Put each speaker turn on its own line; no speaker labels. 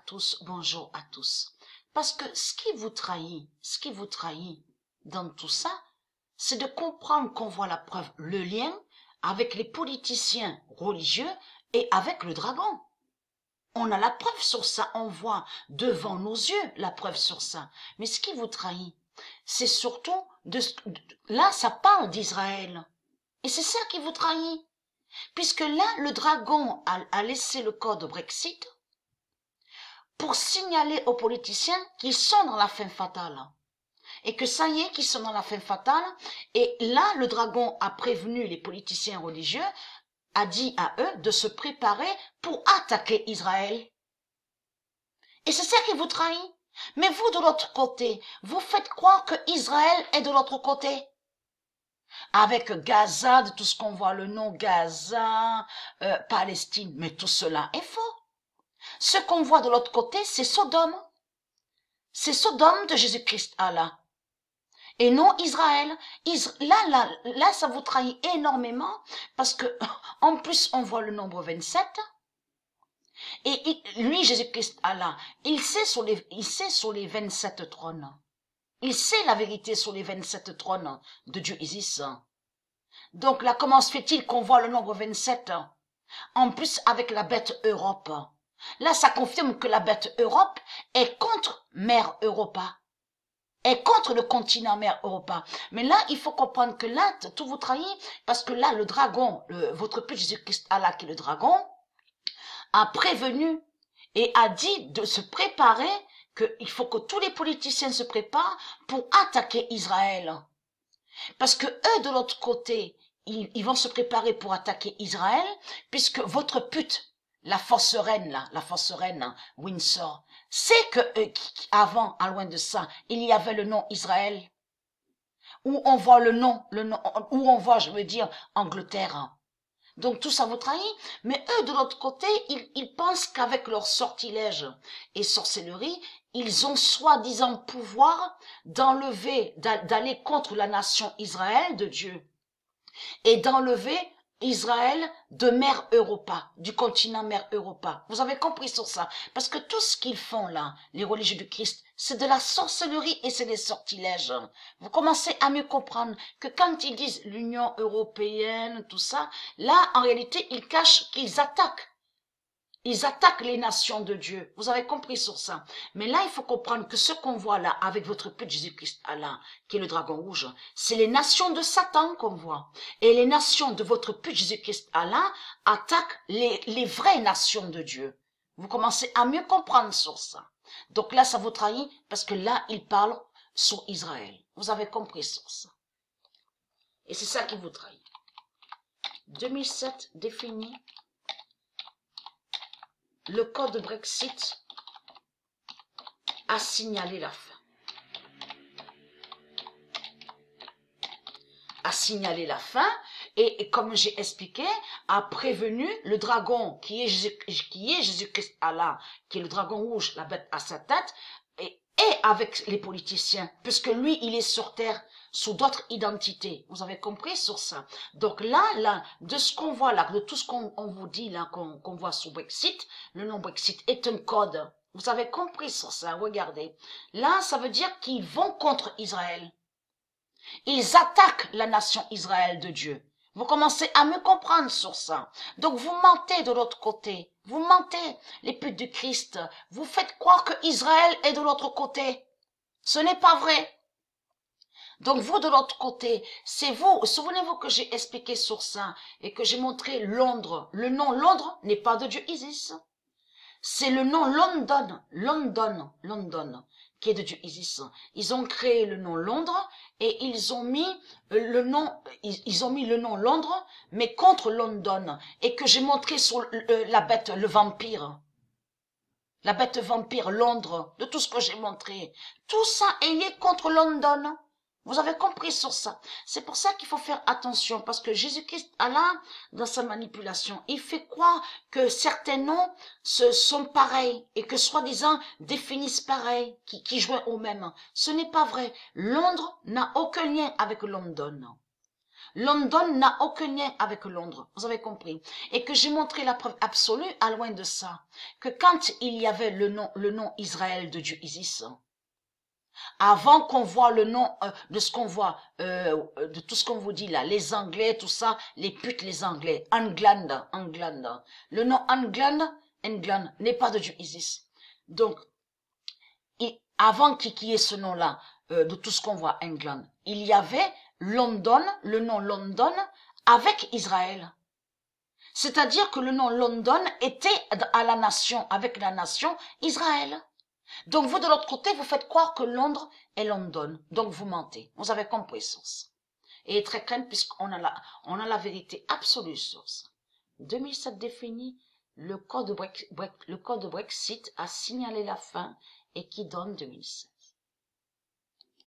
tous, bonjour à tous. Parce que ce qui vous trahit dans tout ça, c'est de comprendre qu'on voit la preuve, le lien avec les politiciens religieux et avec le dragon. On a la preuve sur ça, on voit devant nos yeux la preuve sur ça. Mais ce qui vous trahit, c'est surtout là, ça parle d'Israël. Et c'est ça qui vous trahit. Puisque là, le dragon a laissé le code Brexit pour signaler aux politiciens qu'ils sont dans la fin fatale. Et que ça y est, qu'ils sont dans la fin fatale. Et là, le dragon a prévenu les politiciens religieux, a dit à eux de se préparer pour attaquer Israël. Et c'est ça qui vous trahit. Mais vous, de l'autre côté, vous faites croire que Israël est de l'autre côté. Avec Gaza, de tout ce qu'on voit, le nom Gaza, Palestine, mais tout cela est faux. Ce qu'on voit de l'autre côté, c'est Sodome. C'est Sodome de Jésus-Christ, Allah. Et non Israël. Là, ça vous trahit énormément, parce que, en plus, on voit le nombre 27. Et lui, Jésus-Christ, Allah, il sait sur les 27 trônes. Il sait la vérité sur les 27 trônes de Dieu Isis. Donc là, comment se fait-il qu'on voit le nombre 27? En plus, avec la bête Europe. Là, ça confirme que la bête Europe est contre Mère Europa. Est contre le continent Mère Europa. Mais là, il faut comprendre que là, tout vous trahit, parce que là, le dragon, votre pute Jésus-Christ Allah, qui est le dragon, a prévenu et a dit de se préparer, qu'il faut que tous les politiciens se préparent pour attaquer Israël. Parce que eux, de l'autre côté, ils vont se préparer pour attaquer Israël, puisque votre pute, la fausse reine, là, la fausse reine, Windsor, c'est que avant, à loin de ça, il y avait le nom Israël, où on voit le nom, où on voit, je veux dire, Angleterre. Donc tout ça vous trahit, mais eux, de l'autre côté, ils pensent qu'avec leur sortilège et sorcellerie, ils ont soi-disant pouvoir d'enlever, d'aller contre la nation Israël de Dieu, et d'enlever Israël de Mère Europa, du continent Mère Europa. Vous avez compris sur ça? Parce que tout ce qu'ils font là, les religieux du Christ, c'est de la sorcellerie et c'est des sortilèges. Vous commencez à mieux comprendre que quand ils disent l'Union européenne, tout ça, là, en réalité, ils cachent qu'ils attaquent. Ils attaquent les nations de Dieu. Vous avez compris sur ça. Mais là, il faut comprendre que ce qu'on voit là, avec votre pute Jésus-Christ Allah, qui est le dragon rouge, c'est les nations de Satan qu'on voit. Et les nations de votre pute Jésus-Christ Allah attaquent les vraies nations de Dieu. Vous commencez à mieux comprendre sur ça. Donc là, ça vous trahit parce que là, il parle sur Israël. Vous avez compris sur ça. Et c'est ça qui vous trahit. 2007 défini. Le code Brexit a signalé la fin. A signalé la fin et comme j'ai expliqué, a prévenu le dragon qui est Jésus-Christ Allah, qui est le dragon rouge, la bête à sa tête, et avec les politiciens, puisque lui, il est sur terre sous d'autres identités. Vous avez compris sur ça? Donc là, de ce qu'on voit là, de tout ce qu'on vous dit là, qu'on voit sur Brexit, le nom Brexit est un code. Vous avez compris sur ça? Regardez. Là, ça veut dire qu'ils vont contre Israël. Ils attaquent la nation Israël de Dieu. Vous commencez à me comprendre sur ça. Donc vous mentez de l'autre côté. Vous mentez, les putes du Christ. Vous faites croire que Israël est de l'autre côté. Ce n'est pas vrai. Donc vous de l'autre côté, c'est vous, souvenez-vous que j'ai expliqué sur ça et que j'ai montré Londres. Le nom Londres n'est pas de Dieu Isis. C'est le nom London, qui est de Dieu Isis. Ils ont créé le nom Londres et ils ont mis le nom Londres, mais contre London. Et que j'ai montré sur la bête, le vampire. La bête vampire, Londres, de tout ce que j'ai montré. Tout ça est lié contre London. Vous avez compris sur ça. C'est pour ça qu'il faut faire attention, parce que Jésus-Christ, Allah, dans sa manipulation, il fait croire que certains noms sont pareils et que soi-disant définissent pareil, qui joignent au même. Ce n'est pas vrai. Londres n'a aucun lien avec London. London n'a aucun lien avec Londres, vous avez compris. Et que j'ai montré la preuve absolue, à loin de ça, que quand il y avait le nom Israël de Dieu Isis, avant qu'on voit le nom de ce qu'on voit, de tout ce qu'on vous dit là, les Anglais, tout ça, les putes, les Anglais, England. Le nom England n'est pas de Dieu Isis. Donc, avant qu'il y ait ce nom-là, de tout ce qu'on voit, England, il y avait London, le nom London, avec Israël. C'est-à-dire que le nom London était à la nation, avec la nation Israël. Donc vous de l'autre côté, vous faites croire que Londres est London. Donc vous mentez. Vous avez compris sur ça. Et très crainte puisqu'on a la vérité absolue sur ça. 2007 définit, le code de Brexit a signalé la fin et qui donne 2007.